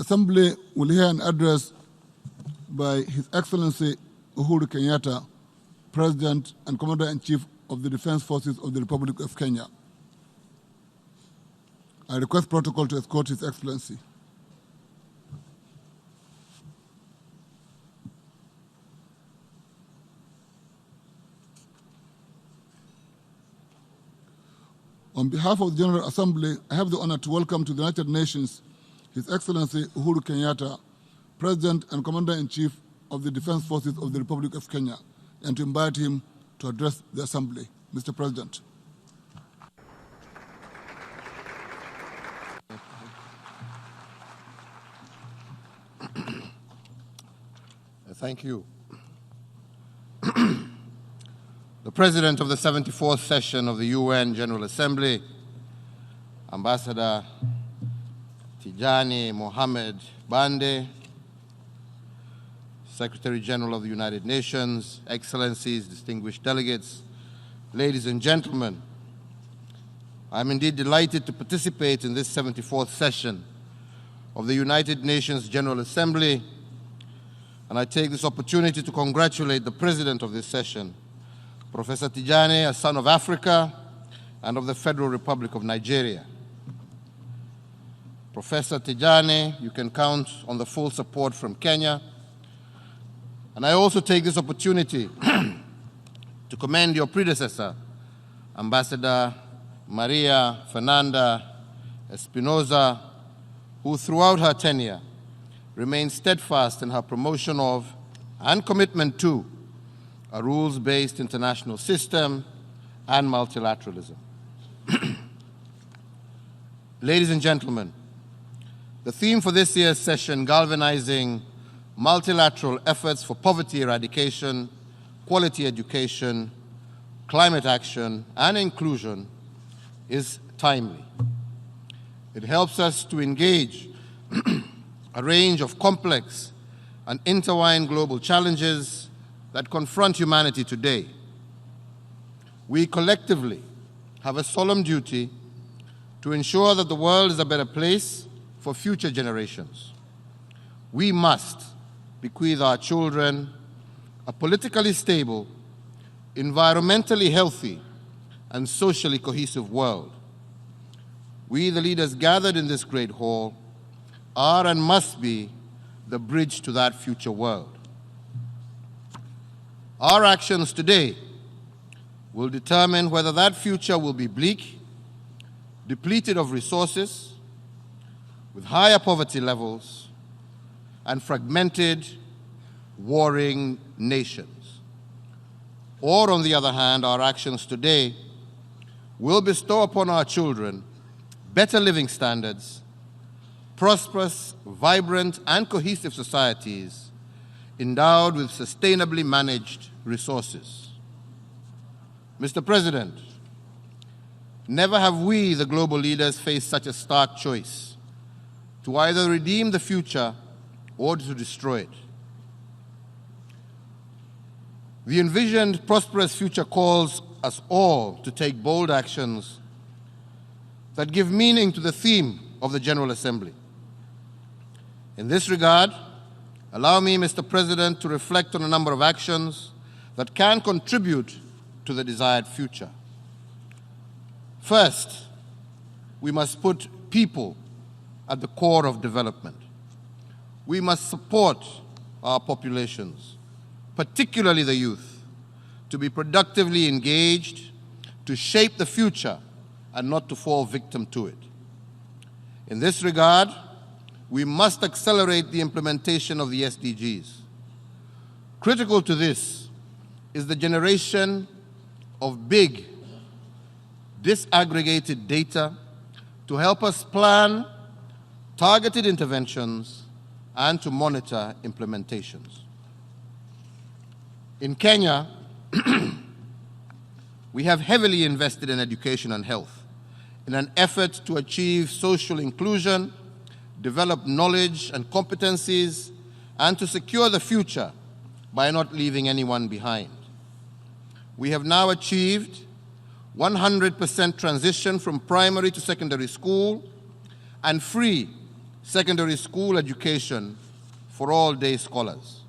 Assembly will hear an address by His Excellency Uhuru Kenyatta, President and Commander-in-Chief of the Defense Forces of the Republic of Kenya. I request protocol to escort His Excellency. On behalf of the General Assembly, I have the honor to welcome to the United Nations His Excellency Uhuru Kenyatta, President and Commander-in-Chief of the Defense Forces of the Republic of Kenya, and to invite him to address the Assembly. Mr. President. Thank you. The President of the 74th session of the UN General Assembly, Ambassador Tijani Mohamed Bande, Secretary General of the United Nations, Excellencies, distinguished delegates, ladies and gentlemen, I'm indeed delighted to participate in this 74th session of the United Nations General Assembly, and I take this opportunity to congratulate the President of this session, Professor Tijani, a son of Africa and of the Federal Republic of Nigeria. Professor Tijani, you can count on the full support from Kenya. And I also take this opportunity to commend your predecessor, Ambassador Maria Fernanda Espinosa, who throughout her tenure remained steadfast in her promotion of and commitment to a rules-based international system and multilateralism. Ladies and gentlemen, the theme for this year's session, Galvanizing Multilateral Efforts for Poverty Eradication, Quality Education, Climate Action, and Inclusion, is timely. It helps us to engage a range of complex and intertwined global challenges that confront humanity today. We collectively have a solemn duty to ensure that the world is a better place for future generations. We must bequeath our children a politically stable, environmentally healthy, and socially cohesive world. We, the leaders gathered in this great hall, are and must be the bridge to that future world. Our actions today will determine whether that future will be bleak, depleted of resources, with higher poverty levels, and fragmented, warring nations. Or, on the other hand, our actions today will bestow upon our children better living standards, prosperous, vibrant, and cohesive societies endowed with sustainably managed resources. Mr. President, never have we, the global leaders, faced such a stark choice to either redeem the future or to destroy it. The envisioned prosperous future calls us all to take bold actions that give meaning to the theme of the General Assembly. In this regard, allow me, Mr. President, to reflect on a number of actions that can contribute to the desired future. First, we must put people at the core of development. We must support our populations, particularly the youth, to be productively engaged, to shape the future, and not to fall victim to it. In this regard, we must accelerate the implementation of the SDGs. Critical to this is the generation of big, disaggregated data to help us plan targeted interventions and to monitor implementations. In Kenya, we have heavily invested in education and health in an effort to achieve social inclusion, develop knowledge and competencies, and to secure the future by not leaving anyone behind. We have now achieved 100% transition from primary to secondary school and free secondary school education for all day scholars.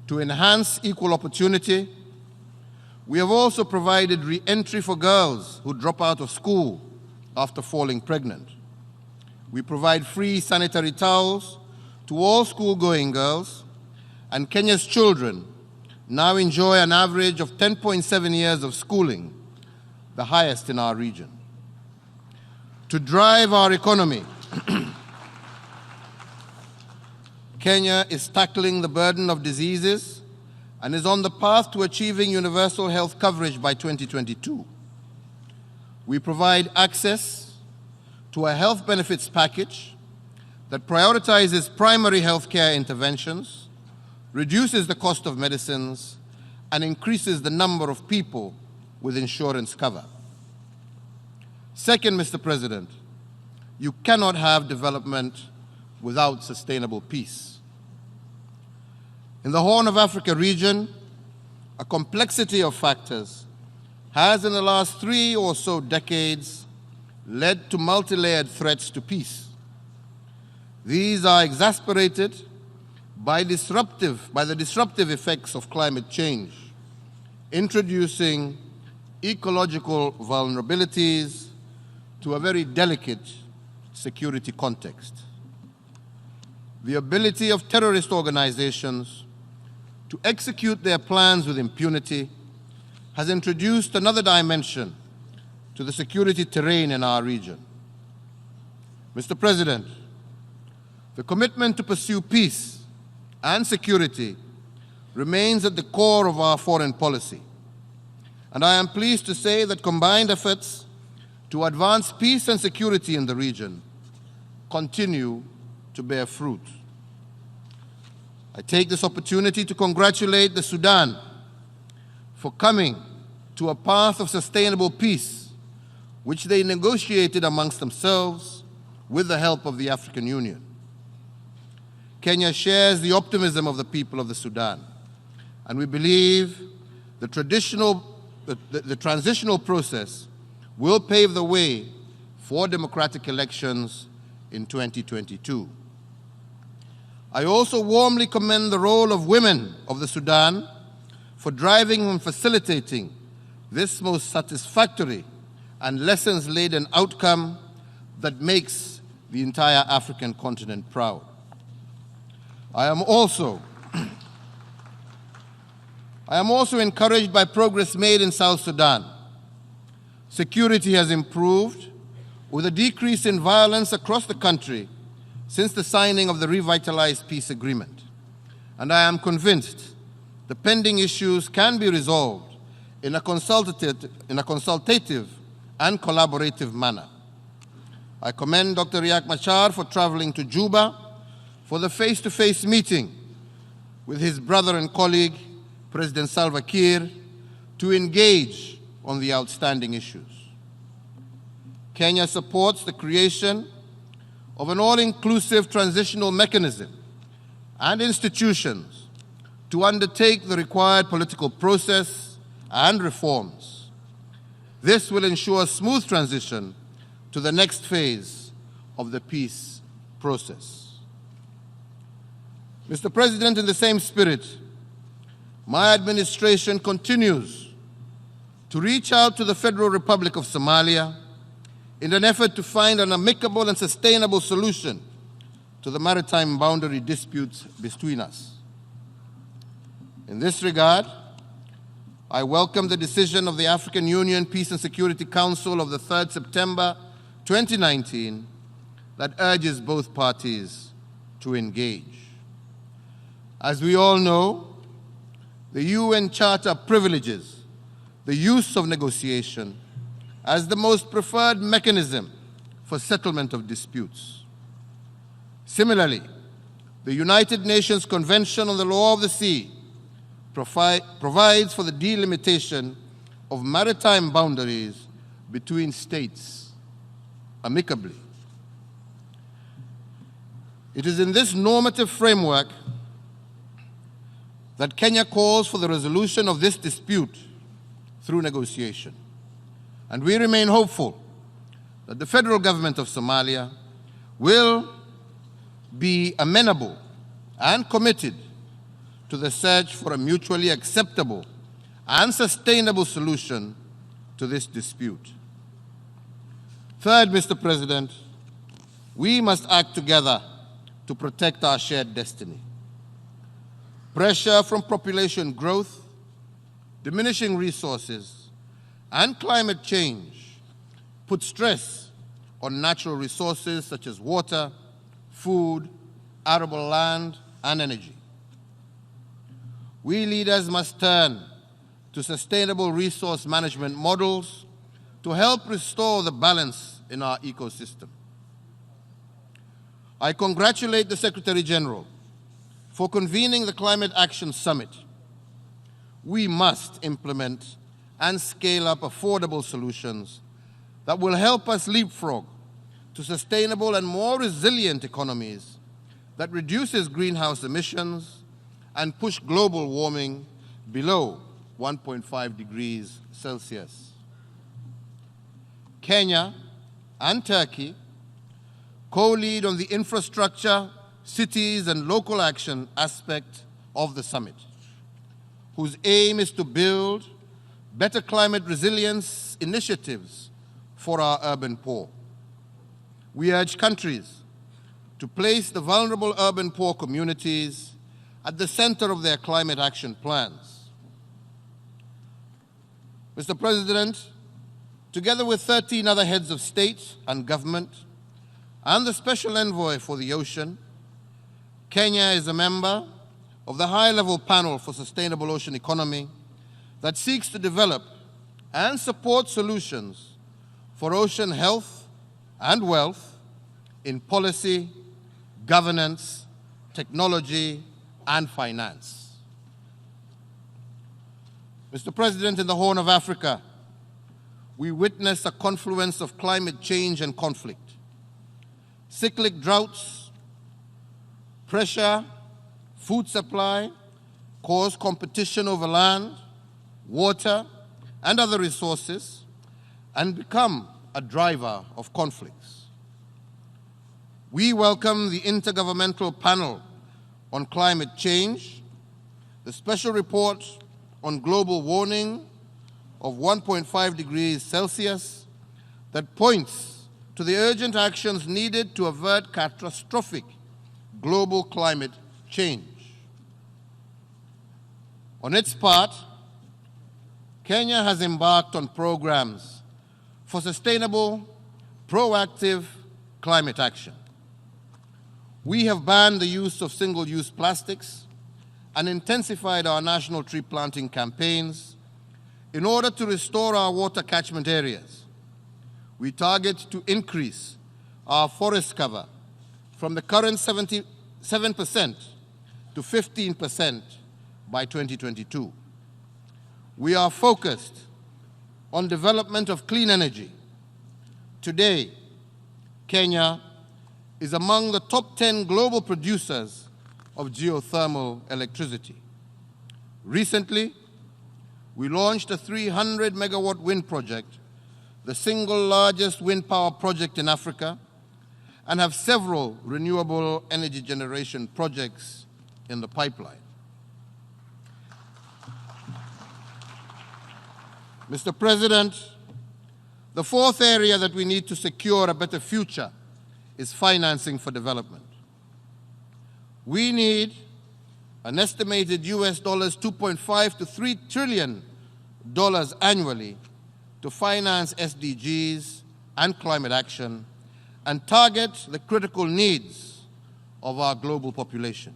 To enhance equal opportunity, we have also provided re-entry for girls who drop out of school after falling pregnant. We provide free sanitary towels to all school-going girls, and Kenya's children now enjoy an average of 10.7 years of schooling, the highest in our region. To drive our economy, Kenya is tackling the burden of diseases and is on the path to achieving universal health coverage by 2022. We provide access to a health benefits package that prioritizes primary health care interventions, reduces the cost of medicines, and increases the number of people with insurance cover. Second, Mr. President, you cannot have development without sustainable peace. In the Horn of Africa region, a complexity of factors has in the last 3 or so decades led to multi-layered threats to peace. These are exacerbated by the disruptive effects of climate change, introducing ecological vulnerabilities to a very delicate security context. The ability of terrorist organizations to execute their plans with impunity has introduced another dimension to the security terrain in our region. Mr. President, the commitment to pursue peace and security remains at the core of our foreign policy. And I am pleased to say that combined efforts to advance peace and security in the region continue to bear fruit. I take this opportunity to congratulate the Sudan for coming to a path of sustainable peace, which they negotiated amongst themselves with the help of the African Union. Kenya shares the optimism of the people of the Sudan, and we believe the transitional process will pave the way for democratic elections in 2022. I also warmly commend the role of women of the Sudan for driving and facilitating this most satisfactory and lessons-laden outcome that makes the entire African continent proud. I am also encouraged by progress made in South Sudan. Security has improved with a decrease in violence across the country since the signing of the revitalized peace agreement. And I am convinced the pending issues can be resolved in a consultative and collaborative manner. I commend Dr. Riek Machar for traveling to Juba for the face-to-face meeting with his brother and colleague, President Salva Kiir, to engage on the outstanding issues. Kenya supports the creation of an all-inclusive transitional mechanism and institutions to undertake the required political process and reforms. This will ensure a smooth transition to the next phase of the peace process. Mr. President, in the same spirit, my administration continues to reach out to the Federal Republic of Somalia in an effort to find an amicable and sustainable solution to the maritime boundary disputes between us. In this regard, I welcome the decision of the African Union Peace and Security Council of the 3rd September 2019 that urges both parties to engage. As we all know, the UN Charter privileges the use of negotiation as the most preferred mechanism for settlement of disputes. Similarly, the United Nations Convention on the Law of the Sea provides for the delimitation of maritime boundaries between states amicably. It is in this normative framework that Kenya calls for the resolution of this dispute through negotiation. And we remain hopeful that the federal government of Somalia will be amenable and committed to the search for a mutually acceptable and sustainable solution to this dispute. Third, Mr. President, we must act together to protect our shared destiny. Pressure from population growth, diminishing resources, and climate change put stress on natural resources such as water, food, arable land, and energy. We leaders must turn to sustainable resource management models to help restore the balance in our ecosystem. I congratulate the Secretary General for convening the Climate Action Summit. We must implement and scale up affordable solutions that will help us leapfrog to sustainable and more resilient economies that reduces greenhouse emissions and push global warming below 1.5 degrees Celsius. Kenya and Turkey co-lead on the infrastructure, cities, and local action aspect of the summit, whose aim is to build better climate resilience initiatives for our urban poor. We urge countries to place the vulnerable urban poor communities at the center of their climate action plans. Mr. President, together with 13 other heads of state and government and the Special Envoy for the Ocean, Kenya is a member of the High-Level Panel for Sustainable Ocean Economy that seeks to develop and support solutions for ocean health and wealth in policy, governance, technology, and finance. Mr. President, in the Horn of Africa, we witness a confluence of climate change and conflict. Cyclic droughts, pressure, food supply cause competition over land, water, and other resources, and become a driver of conflicts. We welcome the Intergovernmental Panel on Climate Change, the Special Report on Global Warming of 1.5 degrees Celsius that points to the urgent actions needed to avert catastrophic global climate change. On its part, Kenya has embarked on programs for sustainable, proactive climate action. We have banned the use of single-use plastics and intensified our national tree planting campaigns in order to restore our water catchment areas. We target to increase our forest cover from the current 77% to 15% by 2022. We are focused on development of clean energy. Today, Kenya is among the top 10 global producers of geothermal electricity. Recently, we launched a 300-megawatt wind project, the single largest wind power project in Africa, and have several renewable energy generation projects in the pipeline. Mr. President, the fourth area that we need to secure a better future is financing for development. We need an estimated US $2.5 to $3 trillion annually to finance SDGs and climate action and target the critical needs of our global population.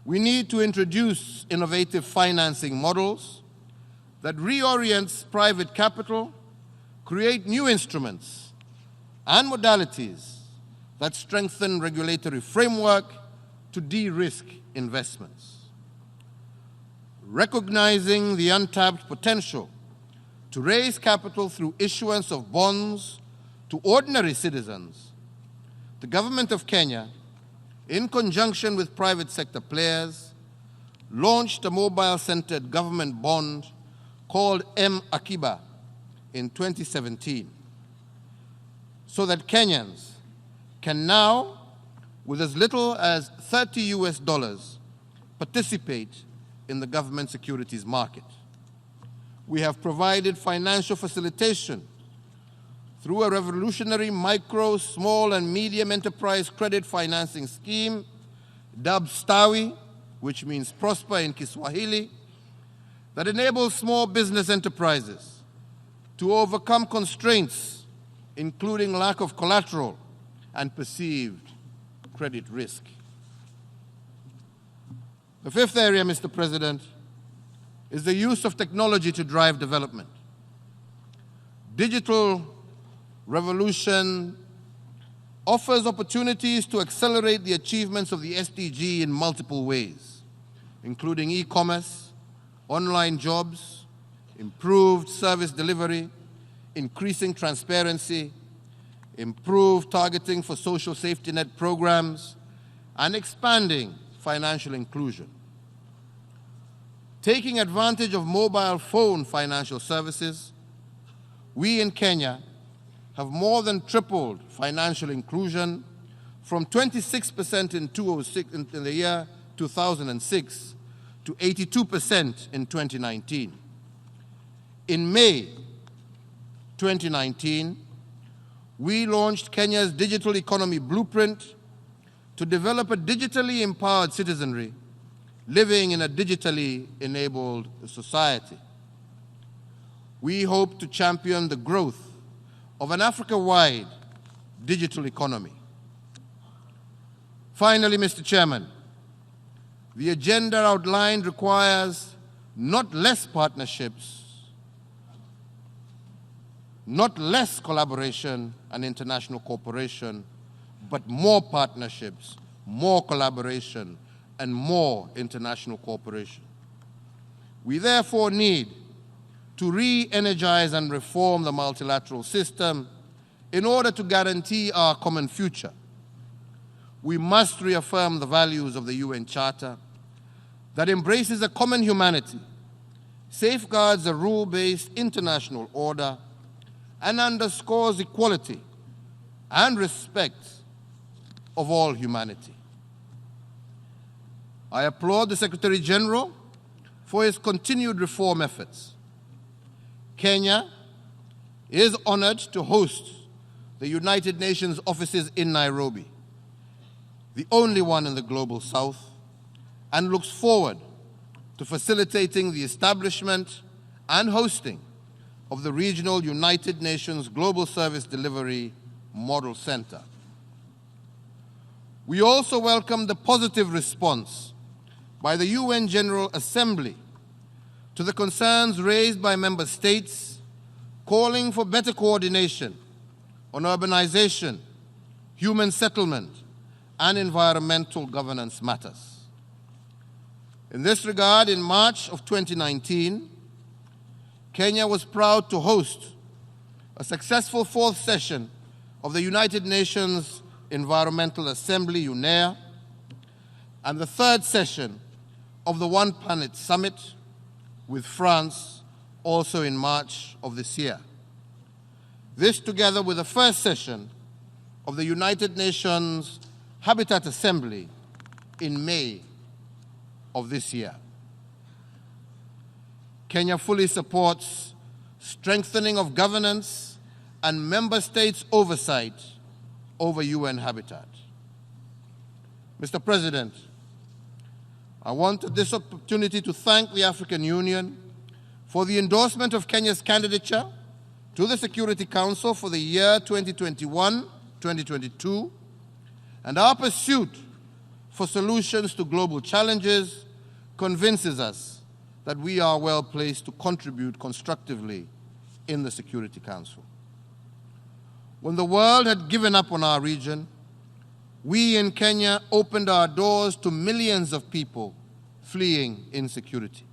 We need to introduce innovative financing models that reorients private capital, create new instruments and modalities that strengthen regulatory framework to de-risk investments. Recognizing the untapped potential to raise capital through issuance of bonds to ordinary citizens, the government of Kenya, in conjunction with private sector players, launched a mobile-centered government bond called M-Akiba in 2017, so that Kenyans can now with as little as $30 participate in the government securities market. We have provided financial facilitation through a revolutionary micro, small, and medium enterprise credit financing scheme, dubbed STAWI, which means prosper in Kiswahili, that enables small business enterprises to overcome constraints, including lack of collateral and perceived credit risk. The fifth area, Mr. President, is the use of technology to drive development. Digital revolution offers opportunities to accelerate the achievements of the SDG in multiple ways, including e-commerce, online jobs, improved service delivery, increasing transparency, improved targeting for social safety net programs, and expanding financial inclusion. Taking advantage of mobile phone financial services, we in Kenya have more than tripled financial inclusion from 26% in the year 2006 to 82% in 2019. In May 2019, we launched Kenya's Digital Economy Blueprint to develop a digitally empowered citizenry living in a digitally enabled society. We hope to champion the growth of an Africa-wide digital economy. Finally, Mr. Chairman, the agenda outlined requires not less partnerships, not less collaboration and international cooperation, but more partnerships, more collaboration, and more international cooperation. We therefore need to re-energize and reform the multilateral system in order to guarantee our common future. We must reaffirm the values of the UN Charter that embraces a common humanity, safeguards a rule-based international order, and underscores equality and respect of all humanity. I applaud the Secretary General for his continued reform efforts. Kenya is honored to host the United Nations offices in Nairobi, the only one in the Global South, and looks forward to facilitating the establishment and hosting of the regional United Nations Global Service Delivery Model Center. We also welcome the positive response by the UN General Assembly to the concerns raised by member states calling for better coordination on urbanization, human settlement, and environmental governance matters. In this regard, in March of 2019, Kenya was proud to host a successful fourth session of the United Nations Environmental Assembly, UNEA, and the third session of the One Planet Summit with France, also in March of this year. This, together with the first session of the United Nations Habitat Assembly in May of this year. Kenya fully supports strengthening of governance and member states' oversight over UN habitat. Mr. President, I want this opportunity to thank the African Union for the endorsement of Kenya's candidature to the Security Council for the year 2021-2022 and our pursuit for solutions to global challenges convinces us that we are well placed to contribute constructively in the Security Council. When the world had given up on our region, we in Kenya opened our doors to millions of people fleeing insecurity.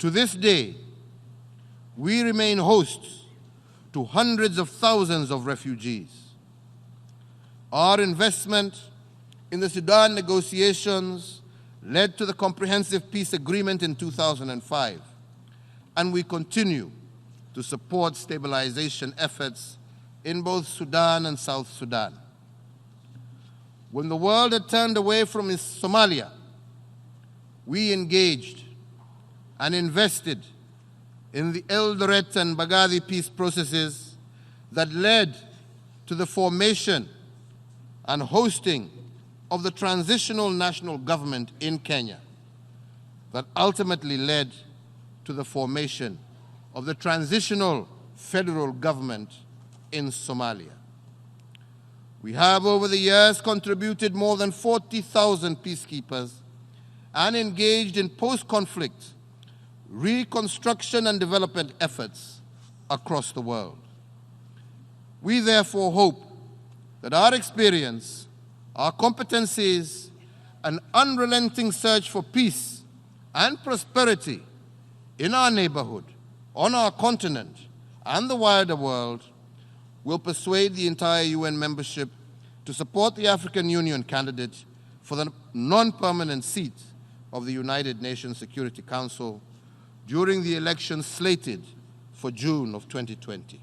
To this day, we remain hosts to hundreds of thousands of refugees. Our investment in the Sudan negotiations led to the Comprehensive Peace Agreement in 2005, and we continue to support stabilization efforts in both Sudan and South Sudan. when the world had turned away from Somalia, we engaged and invested in the Eldoret and Bagavi peace processes that led to the formation and hosting of the transitional national government in Kenya, that ultimately led to the formation of the transitional federal government in Somalia. We have over the years contributed more than 40,000 peacekeepers and engaged in post-conflict reconstruction and development efforts across the world. We therefore hope that our experience, our competencies, and unrelenting search for peace and prosperity in our neighborhood, on our continent, and the wider world will persuade the entire UN membership to support the African Union candidate for the non-permanent seat of the United Nations Security Council during the elections slated for June of 2020.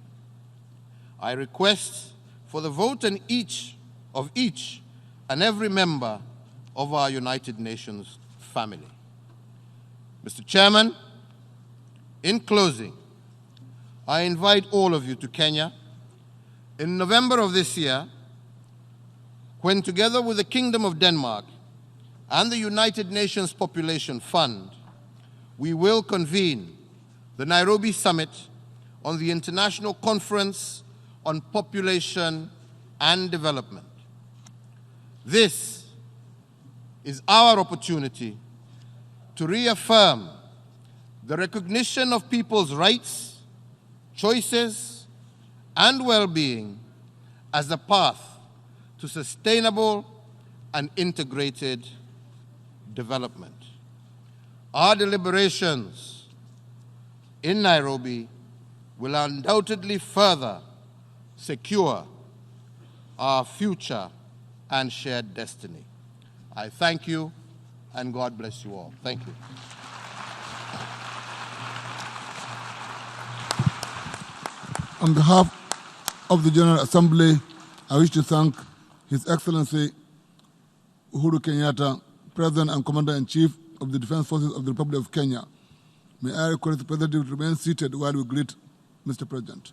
I request for the vote of each and every member of our United Nations family. Mr. Chairman, in closing, I invite all of you to Kenya in November of this year, when together with the Kingdom of Denmark and the United Nations Population Fund, we will convene the Nairobi Summit on the International Conference on Population and Development. This is our opportunity to reaffirm the recognition of people's rights, choices, and well-being as the path to sustainable and integrated development. Our deliberations in Nairobi will undoubtedly further secure our future and shared destiny. I thank you, and God bless you all. Thank you. On behalf of the General Assembly, I wish to thank His Excellency Uhuru Kenyatta, President and Commander-in-Chief of the Defense Forces of the Republic of Kenya. May I request the President to remain seated while we greet Mr. President.